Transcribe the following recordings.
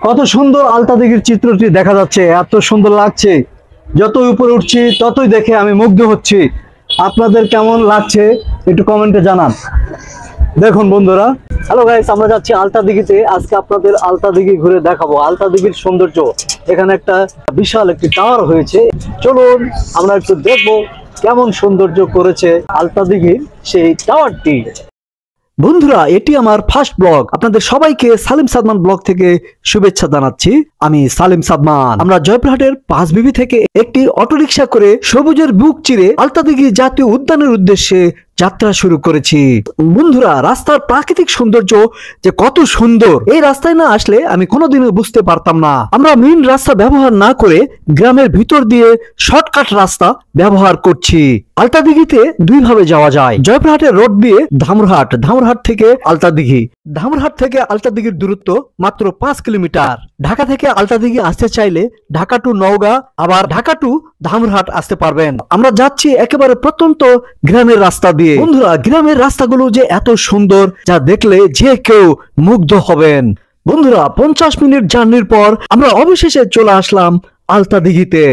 কত সুন্দর আলতা দিঘির চিত্রটি দেখা যাচ্ছে, এত সুন্দর লাগছে। যতই উপরে উঠছি ততই দেখে আমি মুগ্ধ হচ্ছি। আপনাদের কেমন লাগছে একটু কমেন্টে জানান। দেখুন বন্ধুরা, হ্যালো গাইস, আমরা যাচ্ছি আলতা দিঘিতে। আজকে আপনাদের আলতা দিঘি ঘুরে দেখাবো আলতা দিঘির সৌন্দর্য। এখানে একটা বিশাল একটি টাওয়ার হয়েছে, চলুন আমরা একটু দেখবো কেমন সৌন্দর্য করেছে আলতা দিঘির সেই টাওয়ারটি। বন্ধুরা, এটি আমার ফার্স্ট ব্লগ। আপনাদের সবাইকে সালিম সাদমান ব্লগ থেকে শুভেচ্ছা জানাচ্ছি। আমি সালিম সাদমান। আমরা জয়পুরহাটের পাঁচবিবি থেকে একটি অটোরিকশা করে সবুজের বুক চিরে আলতাদিঘি জাতীয় উদ্যানের উদ্দেশ্যে যাত্রা শুরু করেছি। বন্ধুরা, রাস্তার প্রাকৃতিক সৌন্দর্য যে কত সুন্দর, এই রাস্তায় না আসলে আমি কোনোদিনও বুঝতে পারতাম না। আমরা মেইন রাস্তা ব্যবহার না করে গ্রামের ভিতর দিয়ে শর্টকাট রাস্তা ব্যবহার করছি। আলতাদিঘিতে দুই ভাবে যাওয়া যায়, জয়পুরহাটের রোড দিয়ে ধামরহাট, ধামরহাট থেকে আলতাদিঘি। ধামরহাট থেকে আলতাদিঘির দূরত্ব মাত্র 5 কিলোমিটার। ঢাকা থেকে আলতাদিঘি আসতে চাইলে ঢাকা টু নওগাঁ, আবার ঢাকা টু ধামরহাট আসতে পারবেন। আমরা যাচ্ছি একেবারে প্রত্যন্ত গ্রামের রাস্তা দিয়ে। বন্ধুরা, গ্রামের রাস্তাগুলো যে এত সুন্দর, যা দেখলে যে কেউ মুগ্ধ হবেন। বন্ধুরা, 50 মিনিট জার্নির পর আমরা অবশেষে চলে আসলাম আলতাদিঘিতে।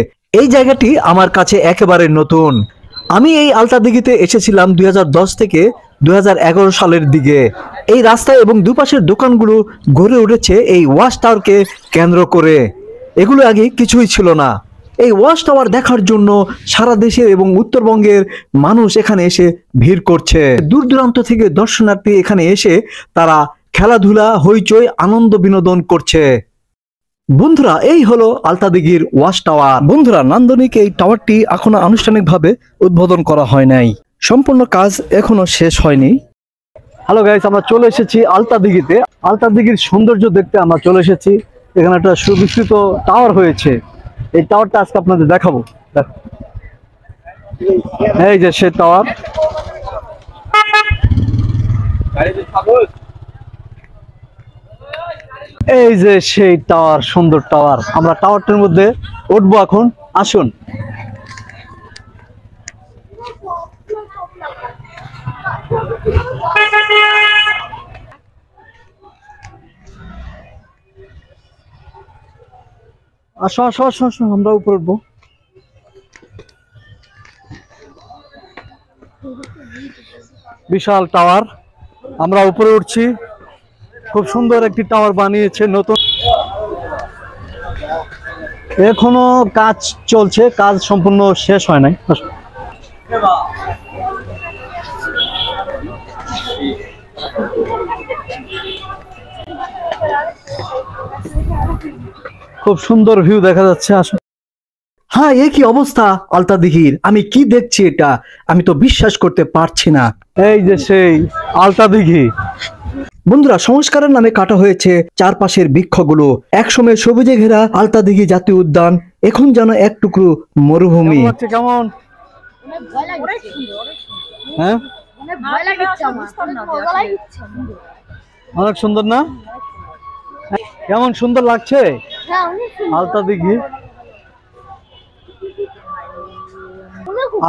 এই জায়গাটি আমার কাছে একেবারে নতুন। আমি এই আলতাদিঘিতে এসেছিলাম 2010 থেকে 2011 সালের দিকে। এই রাস্তা এবং দুপাশের দোকানগুলো গড়ে উঠেছে এই ওয়াচ টাওয়ারকে কেন্দ্র করে। এগুলো আগে কিছুই ছিল না। এই ওয়াচ টাওয়ার দেখার জন্য সারা দেশের এবং উত্তরবঙ্গের মানুষ এখানে এসে ভিড় করছে। দূর দূরান্ত থেকে দর্শনার্থী এখানে এসে তারা খেলাধুলা, হইচই, আনন্দ বিনোদন করছে। বন্ধুরা, এই হলো আলতাদিঘির ওয়াচ টাওয়ার। বন্ধুরা, নান্দনিক এই টাওয়ারটি এখনো আনুষ্ঠানিকভাবে উদ্বোধন করা হয় নাই, সম্পূর্ণ কাজ এখনো শেষ হয়নি। হ্যালো গাইস, আমরা চলে এসেছি আলতাদিঘিতে। আলতাদিঘির সৌন্দর্য দেখতে আমরা চলে এসেছি। এখানে একটা সুবিস্তৃত টাওয়ার হয়েছে, এই টাওয়ারটা আজকে আপনাদের দেখাবো। এই যে সে টাওয়ার, এই যে সেই টাওয়ার, সুন্দর টাওয়ার। আমরা টাওয়ারটার মধ্যে উঠবো এখন, আসুন। আসো আসো আসো আসো, আমরা উপরে উঠবো। বিশাল টাওয়ার, আমরা উপরে উঠছি। খুব সুন্দর একটি টাওয়ার বানিয়েছে নতুন। এখনো কাজ চলছে, কাজ সম্পূর্ণ শেষ হয় নাই। খুব সুন্দর ভিউ দেখা যাচ্ছে। আসো। হ্যাঁ, এ কি অবস্থা আলতাদিঘির! আমি কি দেখছি এটা, আমি তো বিশ্বাস করতে পারছি না। এই যে সেই আলতাদিঘি। বন্ধুরা, সংস্কারের নামে কাটা হয়েছে চারপাশের বৃক্ষগুলো। একসময় সবুজে ঘেরা আলতাদিঘি জাতীয় উদ্যান এখন যেন এক টুকরো মরুভূমি। কেমন? হ্যাঁ, অনেক সুন্দর না? কেমন সুন্দর লাগছে আলতাদিঘি।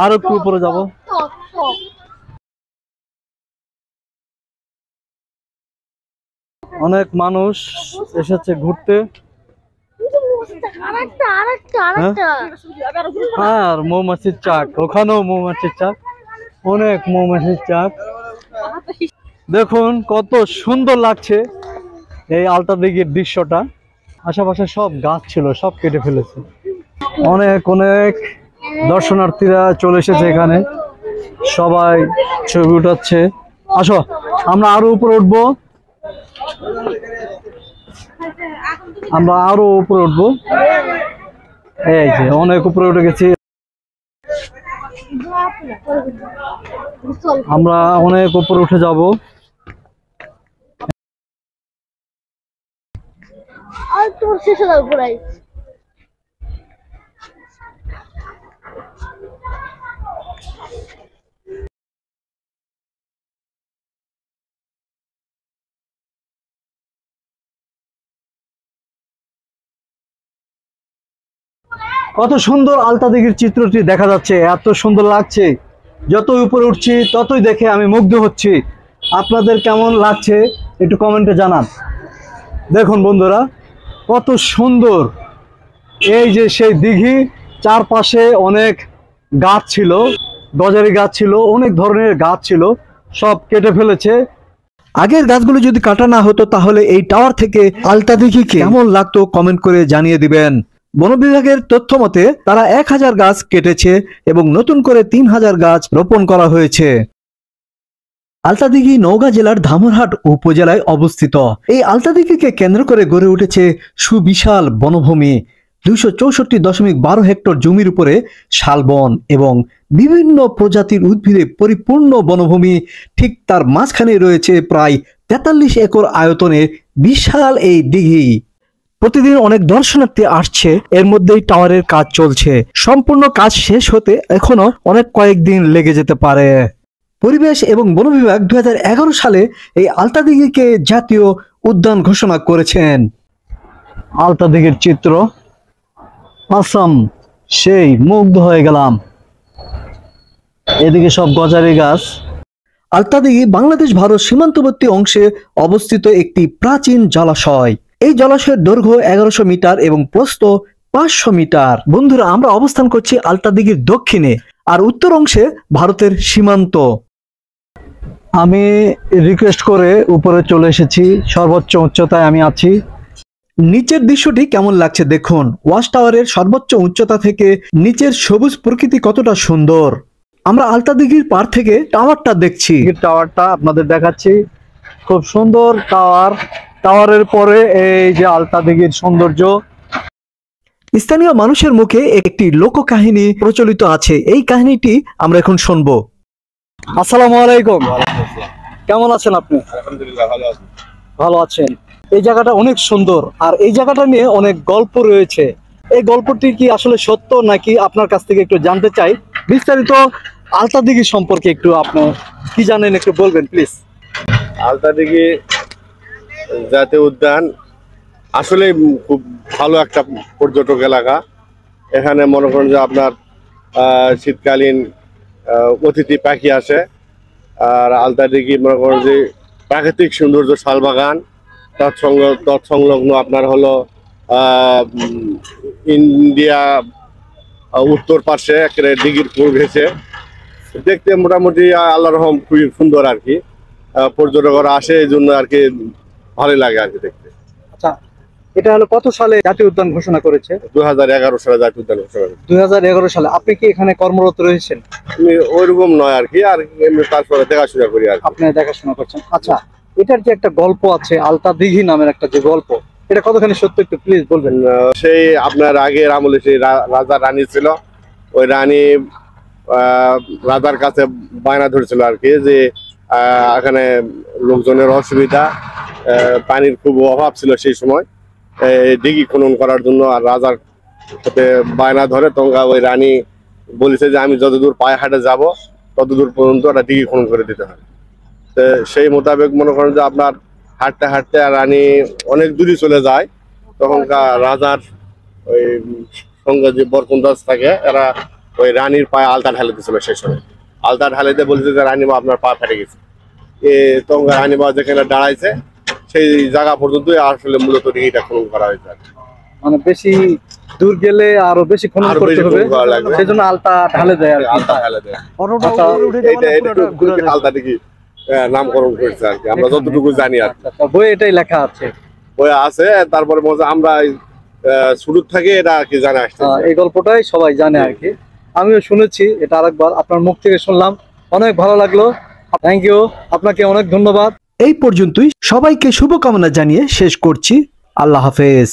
আর একটু উপরে যাব। অনেক মানুষ এসেছে ঘুরতে। আর মৌমাছির চাক, ওখানেও মৌমাছির চাক, অনেক মৌমাছির চাক। দেখুন কত সুন্দর লাগছে এই আলতাদিঘির দৃশ্যটা। আশেপাশে সব গাছ ছিল, সব কেটে ফেলেছে। অনেক অনেক দর্শনার্থীরা চলে এসেছে এখানে, সবাই ছবি উঠাচ্ছে। আসো, আমরা আরো উপরে উঠবো, আমরা আরো উপরে উঠবো। এই যে অনেক উপরে উঠে গেছি, আমরা অনেক উপরে উঠে যাব। কত সুন্দর আলতাদিঘির চিত্রটি দেখা যাচ্ছে, এত সুন্দর লাগছে। যতই উপরে উঠছি ততই দেখে আমি মুগ্ধ হচ্ছি। আপনাদের কেমন লাগছে একটু কমেন্টে জানান। দেখুন বন্ধুরা, কত সুন্দর। এই যে সেই দিঘি, চারপাশে অনেক গাছ ছিল, গজারি গাছ ছিল, অনেক ধরনের গাছ ছিল, সব কেটে ফেলেছে। আগের গাছগুলো যদি কাটা না হতো তাহলে এই টাওয়ার থেকে আলতা দিঘি কেমন লাগতো কমেন্ট করে জানিয়ে দিবেন। বন বিভাগের তথ্য মতে তারা 1000 গাছ কেটেছে এবং নতুন করে 3000 গাছ রোপণ করা হয়েছে। আলতাদিঘি নওগাঁ জেলার ধামরহাট উপজেলায় অবস্থিত। এই আলতাদিঘিকে কেন্দ্র করে গড়ে উঠেছে সুবিশাল বনভূমি। 264.12 হেক্টর জমির উপরে শালবন এবং বিভিন্ন প্রজাতির উদ্ভিদে পরিপূর্ণ বনভূমি। ঠিক তার মাঝখানে রয়েছে প্রায় 43 একর আয়তনের বিশাল এই দিঘি। প্রতিদিন অনেক দর্শনার্থী আসছে, এর মধ্যেই টাওয়ারের কাজ চলছে। সম্পূর্ণ কাজ শেষ হতে এখনো অনেক কয়েকদিন লেগে যেতে পারে। পরিবেশ এবং বন বিভাগ 2011 সালে এই আলতাদিঘিকে জাতীয় উদ্যান ঘোষণা করেছেন। আলতাদিঘির চিত্র আসাম, সেই মুগ্ধ হয়ে গেলাম। এদিকে সব গজারি গাছ। আলতাদিঘি বাংলাদেশ ভারত সীমান্তবর্তী অংশে অবস্থিত একটি প্রাচীন জলাশয়। এই জলাশয়ের দৈর্ঘ্য 1100 মিটার এবং প্রস্থ 500 মিটার। বন্ধুরা, আমরা অবস্থান করছি আলতাদিঘির দক্ষিণে, আর উত্তর অংশে ভারতের সীমান্ত। আমি রিকোয়েস্ট করে উপরে চলে এসেছি, সর্বোচ্চ উচ্চতায় আমি আছি। নিচের দৃশ্যটি কেমন লাগছে দেখুন। ওয়াচ টাওয়ারের সর্বোচ্চ উচ্চতা থেকে নিচের সবুজ প্রকৃতি কতটা সুন্দর। আমরা আলতাদিঘির পার থেকে টাওয়ারটা দেখছি। টাওয়ারটা আপনাদের দেখাচ্ছি, খুব সুন্দর টাওয়ার। টাওয়ারের পরে এই যে আলতাদিঘির সৌন্দর্য। স্থানীয় মানুষের মুখে একটি লোককাহিনী প্রচলিত আছে, এই কাহিনীটি আমরা এখন শুনবো। আসসালামু আলাইকুম, কেমন আছেন আপনি? আলহামদুলিল্লাহ, ভালো আছি। ভালো আছেন। এই জায়গাটা অনেক সুন্দর, আর এই জায়গাটা নিয়ে অনেক গল্প রয়েছে। এই গল্পটি কি আসলে সত্য নাকি আপনার কাছ থেকে একটু জানতে চাই। বিস্তারিত আলতাদিঘি সম্পর্কে একটু আপনি কি জানেন একটু বলবেন প্লিজ। আলতাদিঘি জাতীয় উদ্যান আসলে খুব ভালো একটা পর্যটক এলাকা। এখানে মনে করেন যে আপনার শীতকালীন অতিথি পাখি আসে। আর আলতাদিঘি মনে করেন যে প্রাকৃতিক সৌন্দর্য, শালবাগান, তৎসংলগ্ন আপনার হলো ইন্ডিয়া উত্তর পাশে একটা দিঘির পুর ঘেঁষে। দেখতে মোটামুটি আল্লাহর রহম খুবই সুন্দর আর কি। পর্যটকরা আসে, এই জন্য আর কি ভালোই লাগে আর কি দেখতে। আচ্ছা, এটা হলো কত সালে জাতীয় উদ্যান ঘোষণা করেছে? 2011 সালে জাতীয় উদ্যান ঘোষণা করেছে। 2011 সালে। আপনি কি এখানে কর্মরত রয়েছেন? আমি ওইরকম নয় আর কি, আর এমনি তারপরে দেখাশোনা করি আর কি। আপনি দেখাশোনা করছেন। আচ্ছা, এটার যে একটা গল্প আছে আলতাদিঘি নামের একটা যে গল্প, এটা কতখানি সত্য একটু প্লিজ বলবেন। সেই আপনার আগের আমলে সেই রাজা রানী ছিল, ওই রানী রাজার কাছে বায়না ধরেছিল আর কি যে এখানে লোকজনের অসুবিধা, পানির খুব অভাব ছিল সেই সময়, দিঘি খনন করার জন্য। আর রাজার সাথে বায়না ধরে তখন ওই রানী বলেছে যে আমি যতদূর পায়ে হাঁটে যাব ততদূর পর্যন্ত একটা দিঘি খনন করে দিতে হবে। তো সেই মোতাবেক মনে করেন যে আপনার হাঁটতে হাঁটতে আর রানী অনেক দূরে চলে যায়। তখনকার রাজার ওই সঙ্গে যে বরকন্দাজ থাকে, এরা ওই রানীর পায়ে আলতা ঢালে দিয়েছিল। সেই সময় আলতা ঢালে দিয়ে বলেছে যে রানীমা আপনার পা ফেটে গেছে। তখন রানীমা যেখানে দাঁড়াইছে সেই জায়গা পর্যন্ত আসলে মূলত দিঘিটা খনন করা হয়েছে। মানে বেশি দূর গেলে আরো বেশি খনন করতে হবে, সেজন্য আলতা ঢালে দেয় আর আলতা ঢালে দেয়। আচ্ছা, আলতা দিঘি নামকরণ করেছে আর কি, আমরা যতটুকু জানি আর কি। বই এটাই লেখা আছে, বই আছে। তারপরে আমরা শুরু থেকে এটা আর কি জানা আসছে, এই গল্পটাই সবাই জানে আর কি। আমিও শুনেছি, এটা আরেকবার আপনার মুখ থেকে শুনলাম, অনেক ভালো লাগলো। থ্যাংক ইউ, আপনাকে অনেক ধন্যবাদ। এই পর্যন্তই, সবাইকে শুভকামনা জানিয়ে শেষ করছি। আল্লাহ হাফেজ।